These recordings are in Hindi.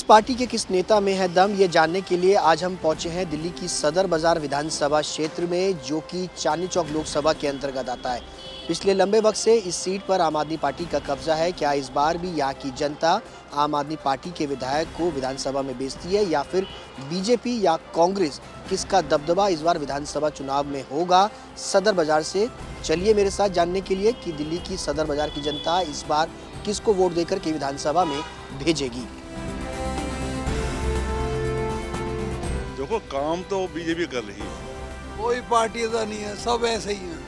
पार्टी के किस नेता में है दम, ये जानने के लिए आज हम पहुंचे हैं दिल्ली की सदर बाजार विधानसभा क्षेत्र में, जो कि चांदनी चौक लोकसभा के अंतर्गत आता है। पिछले लंबे वक्त से इस सीट पर आम आदमी पार्टी का कब्जा है। क्या इस बार भी यहाँ की जनता आम आदमी पार्टी के विधायक को विधानसभा में बेचती है, या फिर बीजेपी या कांग्रेस? किसका दबदबा इस बार विधानसभा चुनाव में होगा? सदर बाजार से चलिए मेरे साथ जानने के लिए कि दिल्ली की सदर बाजार की जनता इस बार किसको वोट देकर के विधानसभा में भेजेगी। देखो, काम तो बीजेपी कर रही है, कोई पार्टी ऐसा नहीं है, सब ऐसे ही हैं।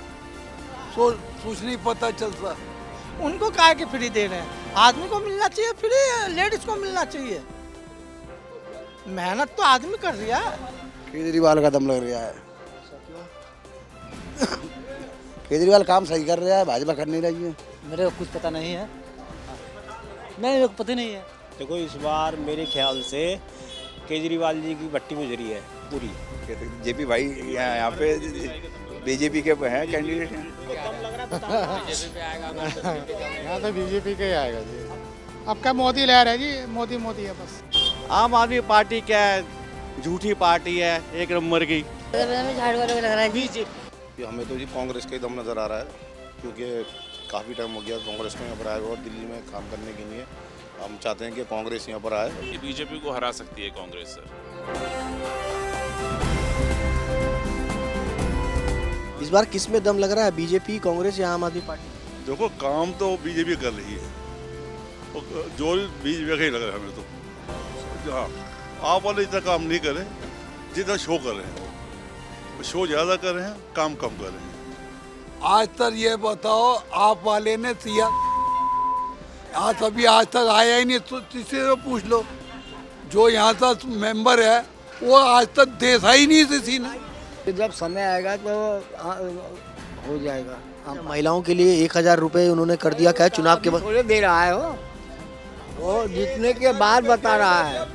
कुछ नहीं पता चलता। उनको काहे के फ्री दे रहे हैं? आदमी को मिलना चाहिए फ्री, लेडीज को मिलना चाहिए। मेहनत तो आदमी कर रहा है। केजरीवाल का दम लग रहा है। केजरीवाल काम सही कर रहा है, भाजपा कर नहीं रही है। मेरे को कुछ पता नहीं है, नहीं मेरे को पता नहीं है। देखो, इस बार मेरे ख्याल से केजरीवाल जी की भट्टी गुजरी है पूरी। जेपी भाई यहाँ पे बीजेपी के हैं कैंडिडेट हैं। यहाँ तो बीजेपी का ही आएगा जी। अब क्या मोदी लहर है जी, मोदी मोदी है बस। आम आदमी पार्टी क्या है, झूठी पार्टी है, एक नंबर की। बीजेपी हमें तो जी कांग्रेस का ही दम नजर आ रहा है, क्योंकि काफ़ी टाइम हो गया कांग्रेस को यहाँ पर आए और दिल्ली में काम करने के लिए हम चाहते हैं कि कांग्रेस यहाँ पर आए। ये बीजेपी को हरा सकती है कांग्रेस सर। इस बार किस में दम लग रहा है, बीजेपी, कांग्रेस या आम आदमी पार्टी? देखो, काम तो बीजेपी कर रही है, जो बीजेपी का ही लग रहा है हमें तो। हाँ, आप वाले इतना काम नहीं करे जितना शो कर रहे हैं। शो ज़्यादा कर रहे हैं, काम कम कर रहे हैं। आज तक ये बताओ, आप वाले ने सिया आज तक आया ही नहीं, तो किसी से पूछ लो। जो यहाँ तक मेंबर है वो आज तक देखा ही नहीं किसी ने। जब समय आएगा तो हो जाएगा। महिलाओं के लिए 1000 रुपए उन्होंने कर दिया, क्या चुनाव के बाद थोड़े दे रहा है वो जीतने के बाद बता रहा है,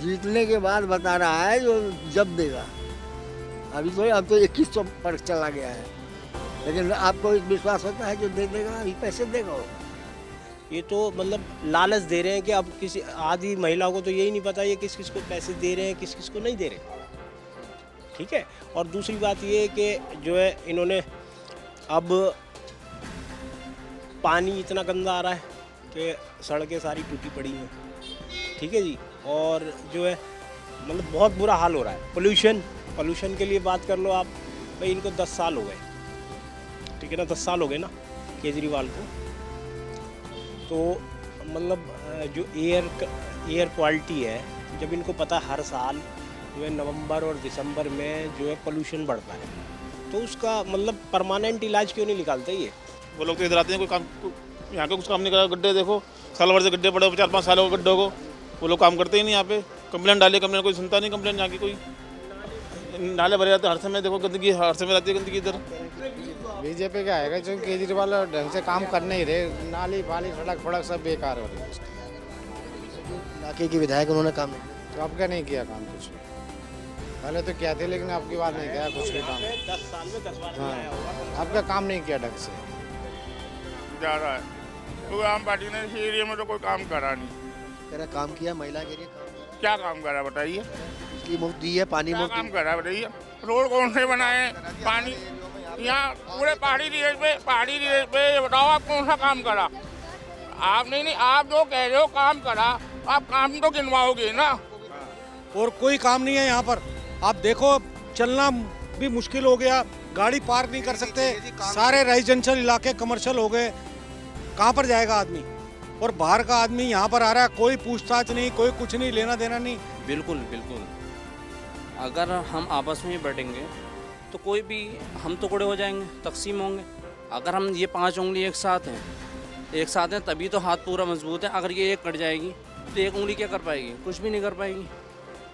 जीतने के बाद बता रहा है जो जब देगा। अभी तो अब तो 2100 पर चला गया है, लेकिन आपको विश्वास होता है जो दे देगा, अभी पैसे देगा वो। ये तो मतलब लालच दे रहे हैं कि अब किसी आधी महिलाओं को तो यही नहीं पता ये किस किस को पैसे दे रहे हैं, किस किस को नहीं दे रहे। ठीक है। और दूसरी बात ये है कि जो है इन्होंने अब पानी इतना गंदा आ रहा है कि सड़कें सारी टूटी पड़ी हैं। ठीक है जी। और जो है मतलब बहुत बुरा हाल हो रहा है। पोल्यूशन के लिए बात कर लो आप, भाई इनको 10 साल हो गए। ठीक है ना, 10 साल हो गए ना केजरीवाल को। तो मतलब जो एयर क्वालिटी है, जब इनको पता हर साल जो है नवंबर और दिसंबर में जो है पोल्यूशन बढ़ता है, तो उसका मतलब परमानेंट इलाज क्यों नहीं निकालते ये? वो लोग तो इधर आते हैं, कोई काम यहाँ पे कुछ काम नहीं करा। गड्ढे देखो, साल भर से गड्ढे पड़े, 4-5 साल हो गए गड्ढों को, वो लोग काम करते ही नहीं। यहाँ पे कंप्लेंट डालिए, कंप्लेंट कोई सुनता नहीं। कंप्लेंट यहाँ की कोई नाले भरे जाते हैं हर समय, देखो गंदगी हर समय रहती है, गंदगी इधर। बीजेपी का आएगा, जो केजरीवाल ढंग से काम कर नहीं रहे। नाली फाली सड़क फड़क सब बेकार हो रही है। इलाके के विधायक उन्होंने काम नहीं किया, तो आपका नहीं किया काम कुछ। पहले तो क्या थे, लेकिन आपकी बात नहीं किया कुछ भी काम। 10 साल में 10 बार हाँ, आपका काम नहीं किया ढंग से। जा रहा है तो आम पार्टी ने इस एरिया में तो कोई काम करा नहीं। कह रहा काम किया, महिला के लिए काम किया। क्या काम करा बताइए? बिजली मुफ्त दी है, पानी मुफ्त काम करा बताइए? रोड कौन से बनाए? पानी यहाँ पूरे पहाड़ी एरिया पे बताओ आप कौन सा काम करा? आप नहीं, आप जो कह रहे हो काम करा, आप काम तो गिनवाओगे ना। और कोई काम नहीं है यहाँ पर। आप देखो, चलना भी मुश्किल हो गया, गाड़ी पार्क नहीं कर सकते। सारे रेजिडेंशियल इलाके कमर्शियल हो गए, कहाँ पर जाएगा आदमी? और बाहर का आदमी यहाँ पर आ रहा है, कोई पूछताछ नहीं, कोई कुछ नहीं, लेना देना नहीं। बिल्कुल बिल्कुल। अगर हम आपस में बैठेंगे तो कोई भी, हम टुकड़े हो जाएंगे, तकसीम होंगे। अगर हम ये 5 उंगली एक साथ हैं तभी तो हाथ पूरा मजबूत है। अगर ये एक कट जाएगी तो एक उंगली क्या कर पाएगी? कुछ भी नहीं कर पाएगी।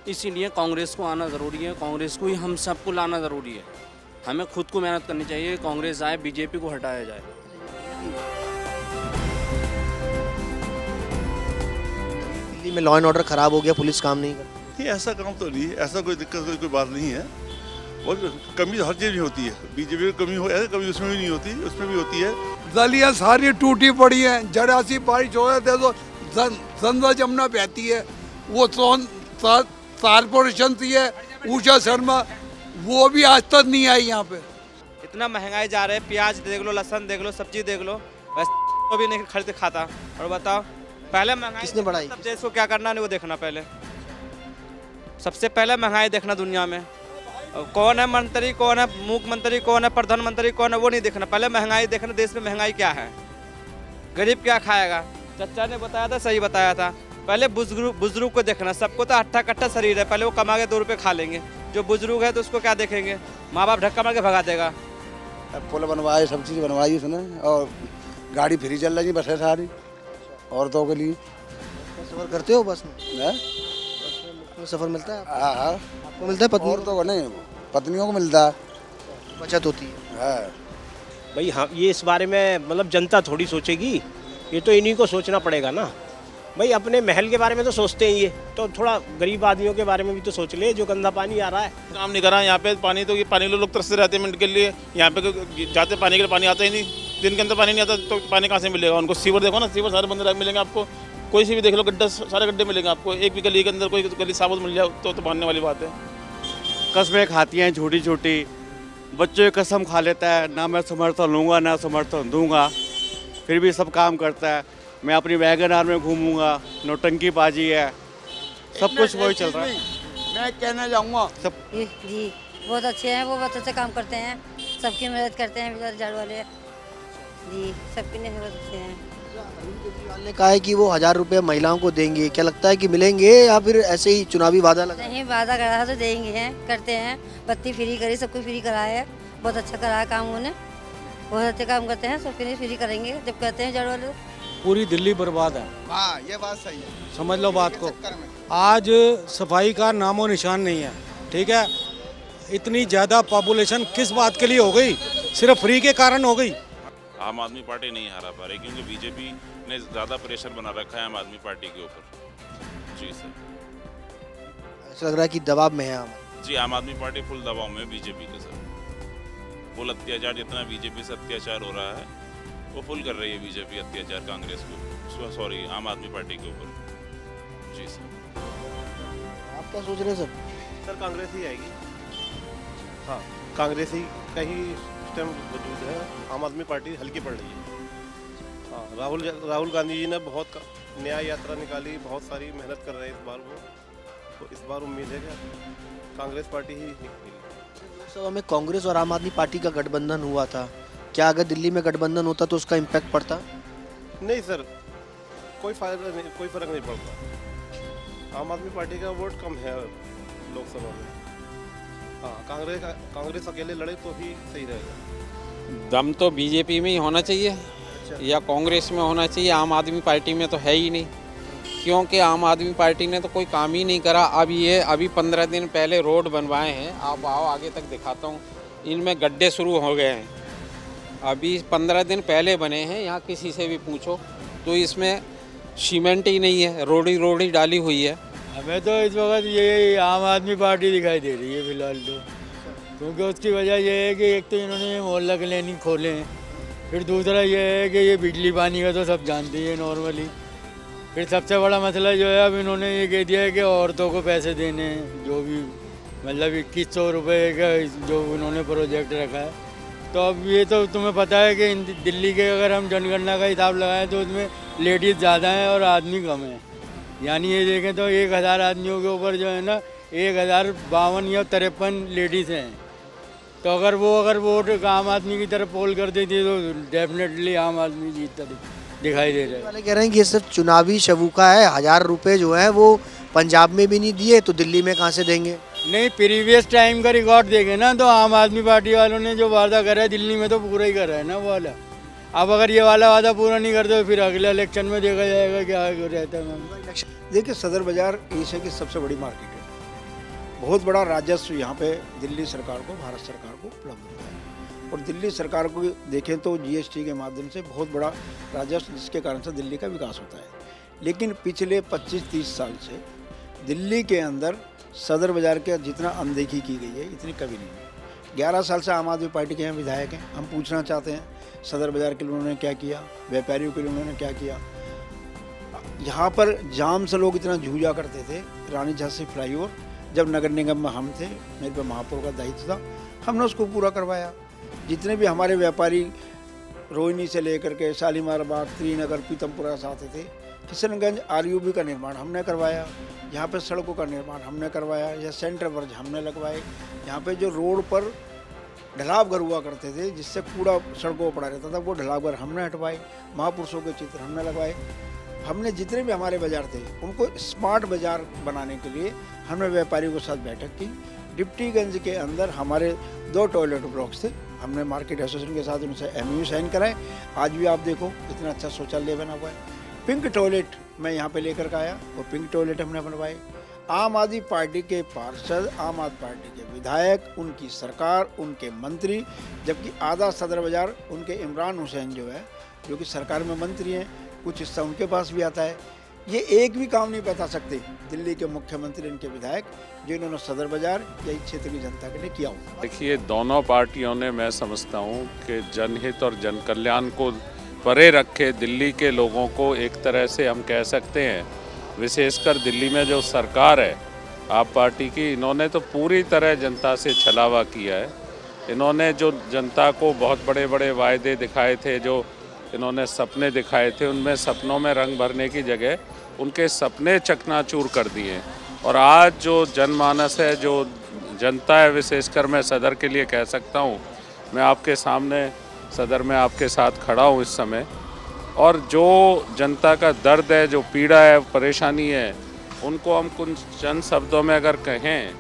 इसीलिए कांग्रेस को आना ज़रूरी है, कांग्रेस को ही हम सबको लाना ज़रूरी है। हमें खुद को मेहनत करनी चाहिए, कांग्रेस आए, बीजेपी को हटाया जाए। दिल्ली में लॉ एंड ऑर्डर खराब हो गया, पुलिस काम नहीं करती। ये ऐसा काम तो नहीं है, ऐसा कोई दिक्कत कोई बात नहीं है। और कमी हर चीज़ में होती है, बीजेपी में कमी हो, ऐसे कमी उसमें भी नहीं होती, उसमें भी होती है। दलिया सारी टूटी पड़ी है, जरा सी बारिश हो जाए तो संध्या जमुना बहती है, वो कॉरपोरेशन थी है उषा शर्मा, वो भी आज तक नहीं आई यहाँ पे। इतना महंगाई जा रहा है, प्याज देख लो, लहसुन देख लो, सब्जी देख लो, वैसे तो भी नहीं खरीद खाता। और बताओ पहले महंगाई किसने बढ़ाई? तब देश को क्या करना नहीं वो देखना, पहले सबसे पहले महंगाई देखना दुनिया में। कौन है मंत्री, कौन है मुख्यमंत्री, कौन है प्रधानमंत्री, कौन है वो नहीं देखना, पहले महंगाई देखना, देश में महंगाई क्या है, गरीब क्या खाएगा। चचा ने बताया था, सही बताया था, पहले बुजुर्ग को देखना। सबको तो हट्टा कट्टा शरीर है, पहले वो कमा के 2 रुपये खा लेंगे। जो बुजुर्ग है तो उसको क्या देखेंगे, माँ बाप धक्का मार के भगा देगा। पुल बनवाए, सब चीज़ बनवाई उसने, और गाड़ी फ्री चल रही बस है सारी औरतों के लिए। सफ़र करते हो बस में? सफ़र मिलता है? हाँ हाँ, आपको मिलता है? पत्नी औरतों को नहीं, पत्नियों को मिलता है, बचत होती है। हाँ भाई हाँ, ये इस बारे में मतलब जनता थोड़ी सोचेगी, ये तो इन्हीं को सोचना पड़ेगा ना भाई। अपने महल के बारे में तो सोचते हैं, ये तो थोड़ा गरीब आदमियों के बारे में भी तो सोच ले, जो गंदा पानी आ रहा है। काम नहीं कर रहा यहाँ पे, पानी तो ये पानी लोग तरसते रहते हैं मिनट के लिए, यहाँ पे जाते पानी के लिए पानी आता ही नहीं, दिन के अंदर पानी नहीं आता तो पानी कहाँ से मिलेगा उनको। सीवर देखो ना, सीवर सारे बंद मिलेंगे आपको, कोई सी भी देख लो गड्ढा, सारे गड्ढे मिलेंगे आपको। एक भी गली के अंदर कोई गली साबुत मिल जाए तो मानने वाली बात है। कस्में खाती हैं छोटी छोटी, बच्चों की कसम खा लेता है, ना मैं समर्थन लूँगा ना समर्थन दूंगा, फिर भी सब काम करता है। मैं अपनी वैगन आर में घूमूंगा, नौटंकी बाजी है, सब कुछ वही चल रहा है। मैं कहना चाहूँगा सब जी बहुत अच्छे हैं, वो बहुत अच्छे काम करते हैं, सबकी मदद करते हैं झाड़ू वाले जी, सबकी बहुत अच्छे हैं। केजरीवाल ने कहा है कि वो 1000 रुपये महिलाओं को देंगे, क्या लगता है कि मिलेंगे या फिर ऐसे ही चुनावी वादा लगा? नहीं, वादा करा तो देंगे हैं, करते हैं, बत्ती फ्री करी, सब कुछ फ्री कराया है, बहुत अच्छा करा है काम उन्होंने, बहुत अच्छे काम करते हैं, सब फ्री करेंगे जब कहते हैं झाड़ू वाले। पूरी दिल्ली बर्बाद है। हाँ, ये बात सही है, समझ लो बात को। आज सफाई का नामो निशान नहीं है, ठीक है। इतनी ज़्यादा पॉपुलेशन किस बात के लिए हो गई, सिर्फ फ्री के कारण हो गई। आम आदमी पार्टी नहीं हरा पा रही क्योंकि बीजेपी ने ज़्यादा प्रेशर बना रखा है आम आदमी पार्टी के ऊपर। जी सर, ऐसा लग रहा है कि दबाव में है जी, आम आदमी पार्टी फुल दबाव में बीजेपी के सर। फुल अत्याचार, जितना बीजेपी से अत्याचार हो रहा है वो फुल कर रही है बीजेपी अत्याचार कांग्रेस को, सॉरी आम आदमी पार्टी के ऊपर। जी सर। आप क्या सोच रहे हैं सर? सर कांग्रेस ही आएगी, हाँ कांग्रेस ही का ही सिस्टम वजूद है, आम आदमी पार्टी हल्की पड़ रही है। हाँ, राहुल गांधी जी ने बहुत न्याय यात्रा निकाली, बहुत सारी मेहनत कर रहे हैं इस बार वो, तो इस बार उम्मीद है कि कांग्रेस पार्टी ही निकलेगी। लोकसभा में कांग्रेस और आम आदमी पार्टी का गठबंधन हुआ था, क्या अगर दिल्ली में गठबंधन होता तो उसका इम्पैक्ट पड़ता? नहीं सर, कोई फायदा नहीं, कोई फर्क नहीं पड़ता। आम आदमी पार्टी का वोट कम है लोकसभा में। हाँ, कांग्रेस अकेले लड़े तो ही सही रहेगा। दम तो बीजेपी में ही होना चाहिए या कांग्रेस में होना चाहिए, आम आदमी पार्टी में तो है ही नहीं, क्योंकि आम आदमी पार्टी ने तो कोई काम ही नहीं करा। अभी 15 दिन पहले रोड बनवाए हैं, आप आओ आगे तक दिखाता हूँ, इनमें गड्ढे शुरू हो गए हैं, अभी 15 दिन पहले बने हैं। यहाँ किसी से भी पूछो तो इसमें सीमेंट ही नहीं है, रोड ही डाली हुई है। हमें तो इस वक्त ये आम आदमी पार्टी दिखाई दे रही है फिलहाल तो, क्योंकि उसकी वजह ये है कि एक तो इन्होंने मोहल्ला क्लिनिक खोले हैं, फिर दूसरा ये है कि ये बिजली पानी का तो सब जानते ही है नॉर्मली, फिर सबसे बड़ा मसला जो है अब इन्होंने ये कह दिया है कि औरतों को पैसे देने हैं, जो भी मतलब 2100 रुपये का जो उन्होंने प्रोजेक्ट रखा है। तो अब ये तो तुम्हें पता है कि दिल्ली के अगर हम जनगणना का हिसाब लगाएं तो उसमें लेडीज़ ज़्यादा हैं और आदमी कम हैं, यानी ये देखें तो 1000 आदमियों के ऊपर जो है ना 1052 या 53 लेडीज़ हैं। तो अगर वोट आम आदमी की तरफ पोल कर देती तो डेफिनेटली आम आदमी जीतता दिखाई दे रहा है। वाले कह रहे हैं कि ये सिर्फ चुनावी शबूका है, 1000 रुपये जो है वो पंजाब में भी नहीं दिए तो दिल्ली में कहाँ से देंगे? नहीं, प्रीवियस टाइम का रिकॉर्ड देखें ना तो आम आदमी पार्टी वालों ने जो वादा करा है दिल्ली में तो पूरा ही करा है ना वो वाला। अब अगर ये वाला वादा पूरा नहीं करते तो फिर अगले इलेक्शन में देखा जाएगा क्या रहता है। देखिए, सदर बाज़ार एशिया की सबसे बड़ी मार्केट है, बहुत बड़ा राजस्व यहाँ पे दिल्ली सरकार को, भारत सरकार को उपलब्ध होता है, और दिल्ली सरकार को देखें तो जीएसटी के माध्यम से बहुत बड़ा राजस्व, जिसके कारण से दिल्ली का विकास होता है। लेकिन पिछले 25-30 साल से दिल्ली के अंदर सदर बाज़ार के जितना अनदेखी की गई है इतनी कभी नहीं है। 11 साल से आम आदमी पार्टी के यहाँ विधायक हैं, हम पूछना चाहते हैं सदर बाज़ार के लिए उन्होंने क्या किया, व्यापारियों के लिए उन्होंने क्या किया। यहाँ पर जाम से लोग इतना जूझा करते थे। रानी झांसी फ्लाईओवर जब नगर निगम में हम थे, मेरे पे महापौर का दायित्व था, हमने उसको पूरा करवाया। जितने भी हमारे व्यापारी रोहिणी से लेकर के शालीमार बाग, त्रिनगर, पीतमपुरा से आते थे, किशनगंज आरयूबी का निर्माण हमने करवाया। यहाँ पे सड़कों का निर्माण हमने करवाया, या सेंटर वर्ज हमने लगवाए। यहाँ पे जो रोड पर ढलाव घर हुआ करते थे जिससे कूड़ा सड़कों पर पड़ा रहता था, वो ढलाव घर हमने हटवाए। महापुरुषों के चित्र हमने लगवाए। हमने जितने भी हमारे बाजार थे उनको स्मार्ट बाजार बनाने के लिए हमने व्यापारियों के साथ बैठक की। डिप्टीगंज के अंदर हमारे 2 टॉयलेट ब्लॉक्स थे, हमने मार्केट एसोसिएशन के साथ उनसे MOU साइन कराए। आज भी आप देखो इतना अच्छा शौचालय बना हुआ है। पिंक टॉयलेट मैं यहाँ पे लेकर के आया, वो पिंक टॉयलेट हमने बनवाए। आम आदमी पार्टी के पार्षद, आम आदमी पार्टी के विधायक, उनकी सरकार, उनके मंत्री, जबकि आधा सदर बाजार उनके इमरान हुसैन जो है, जो कि सरकार में मंत्री हैं, कुछ हिस्सा उनके पास भी आता है। ये एक भी काम नहीं बता सकते दिल्ली के मुख्यमंत्री, इनके विधायक, जो इन्होंने सदर बाजार या इस क्षेत्र की जनता के लिए किया हो। देखिए, दोनों पार्टियों ने, मैं समझता हूँ कि जनहित और जन कल्याण को परे रखे दिल्ली के लोगों को एक तरह से हम कह सकते हैं, विशेषकर दिल्ली में जो सरकार है आप पार्टी की, इन्होंने तो पूरी तरह जनता से छलावा किया है। इन्होंने जो जनता को बहुत बड़े बड़े वायदे दिखाए थे, जो इन्होंने सपने दिखाए थे, उनमें सपनों में रंग भरने की जगह उनके सपने चकनाचूर कर दिए। और आज जो जनमानस है, जो जनता है, विशेषकर मैं सदर के लिए कह सकता हूँ, मैं आपके सामने सदर में आपके साथ खड़ा हूँ इस समय, और जो जनता का दर्द है, जो पीड़ा है, परेशानी है, उनको हम कुछ चंद शब्दों में अगर कहें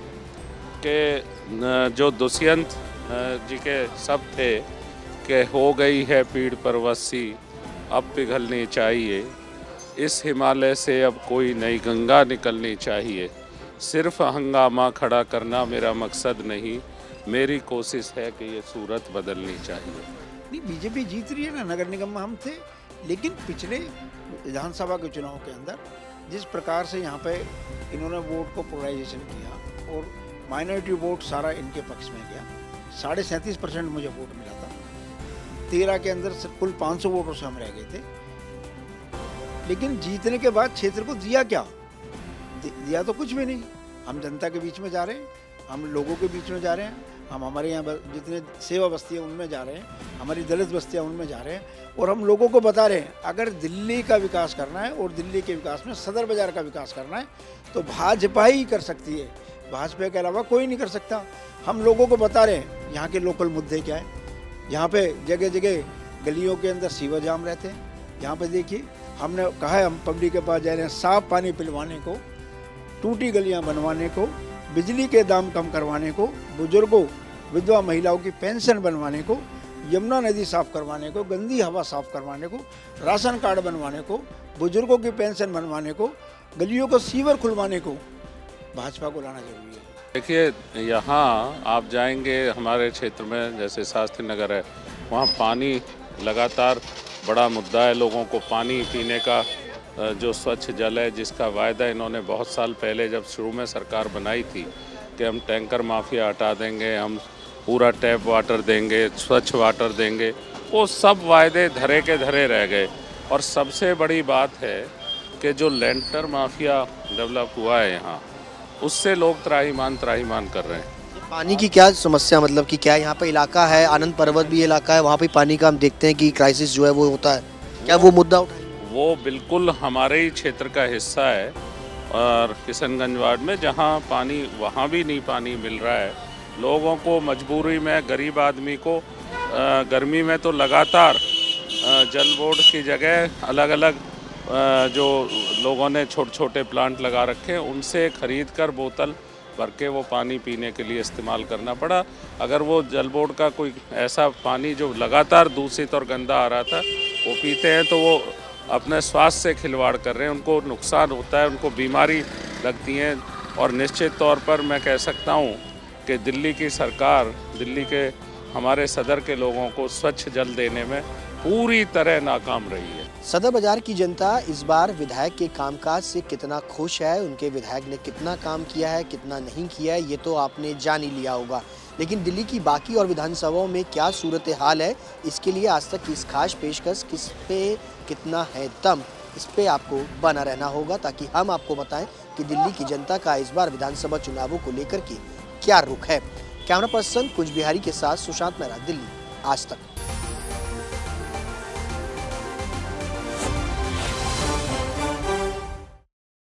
कि जो दुष्यंत जी के शब्द थे कि हो गई है पीड़ परवसी, अब पिघलनी चाहिए, इस हिमालय से अब कोई नई गंगा निकलनी चाहिए, सिर्फ हंगामा खड़ा करना मेरा मकसद नहीं, मेरी कोशिश है कि ये सूरत बदलनी चाहिए। नहीं, बीजेपी जीत रही है ना। नगर निगम में हम थे, लेकिन पिछले विधानसभा के चुनाव के अंदर जिस प्रकार से यहाँ पे इन्होंने वोट को पोलराइजेशन किया और माइनॉरिटी वोट सारा इनके पक्ष में गया, 37.5% मुझे वोट मिला था। 13 के अंदर कुल 500 वोटों से हम रह गए थे। लेकिन जीतने के बाद क्षेत्र को दिया क्या? दिया तो कुछ भी नहीं। हम जनता के बीच में जा रहे हैं, हम लोगों के बीच में जा रहे हैं, हम हमारे यहाँ जितने सेवा बस्तियाँ उनमें जा रहे हैं, हमारी दलित बस्तियाँ उनमें जा रहे हैं, और हम लोगों को बता रहे हैं अगर दिल्ली का विकास करना है और दिल्ली के विकास में सदर बाजार का विकास करना है तो भाजपा ही कर सकती है, भाजपा के अलावा कोई नहीं कर सकता। हम लोगों को बता रहे हैं यहाँ के लोकल मुद्दे क्या है। यहाँ पे जगह जगह गलियों के अंदर सीवर जाम रहते हैं। यहाँ पे देखिए, हमने कहा है हम पब्लिक के पास जा रहे हैं, साफ पानी पिलवाने को, टूटी गलियाँ बनवाने को, बिजली के दाम कम करवाने को, बुजुर्गों विधवा महिलाओं की पेंशन बनवाने को, यमुना नदी साफ करवाने को, गंदी हवा साफ करवाने को, राशन कार्ड बनवाने को, बुजुर्गों की पेंशन बनवाने को, गलियों को सीवर खुलवाने को भाजपा को लाना जरूरी है। देखिए, यहाँ आप जाएंगे हमारे क्षेत्र में, जैसे शास्त्री नगर है, वहाँ पानी लगातार बड़ा मुद्दा है। लोगों को पानी पीने का जो स्वच्छ जल है, जिसका वायदा इन्होंने बहुत साल पहले जब शुरू में सरकार बनाई थी कि हम टैंकर माफिया हटा देंगे, हम पूरा टैप वाटर देंगे, स्वच्छ वाटर देंगे, वो सब वायदे धरे के धरे रह गए। और सबसे बड़ी बात है कि जो लेंटर माफिया डेवलप हुआ है यहाँ, उससे लोग त्राहिमाम कर रहे हैं। पानी की क्या समस्या, मतलब कि क्या यहाँ पे इलाका है, आनंद पर्वत भी इलाका है, वहाँ पे पानी का हम देखते हैं कि क्राइसिस जो है वो होता है, क्या वो मुद्दा उठाएंगे? वो बिल्कुल हमारे ही क्षेत्र का हिस्सा है। और किशनगंज वार्ड में जहाँ पानी, वहाँ भी नहीं पानी मिल रहा है। लोगों को मजबूरी में, गरीब आदमी को गर्मी में तो लगातार जल बोर्ड की जगह अलग अलग जो लोगों ने छोटे छोटे प्लांट लगा रखे हैं, उनसे खरीद कर बोतल भर के वो पानी पीने के लिए इस्तेमाल करना पड़ा। अगर वो जल बोर्ड का कोई ऐसा पानी जो लगातार दूषित और गंदा आ रहा था वो पीते हैं तो वो अपने स्वास्थ्य से खिलवाड़ कर रहे हैं, उनको नुकसान होता है, उनको बीमारी लगती है। और निश्चित तौर पर मैं कह सकता हूँ कि दिल्ली की सरकार, दिल्ली के हमारे सदर के लोगों को स्वच्छ जल देने में पूरी तरह नाकाम रही है। सदर बाजार की जनता इस बार विधायक के कामकाज से कितना खुश है, उनके विधायक ने कितना काम किया है, कितना नहीं किया है, ये तो आपने जान ही लिया होगा। लेकिन दिल्ली की बाकी और विधानसभाओं में क्या सूरत हाल है, इसके लिए आज तक की इस खास पेशकश किस पे कितना है दम, इस पे आपको बना रहना होगा ताकि हम आपको बताएं कि दिल्ली की जनता का इस बार विधानसभा चुनावों को लेकर के क्या रुख है। कैमरा पर्सन कुछ बिहारी के साथ सुशांत मेहरा, दिल्ली आज तक।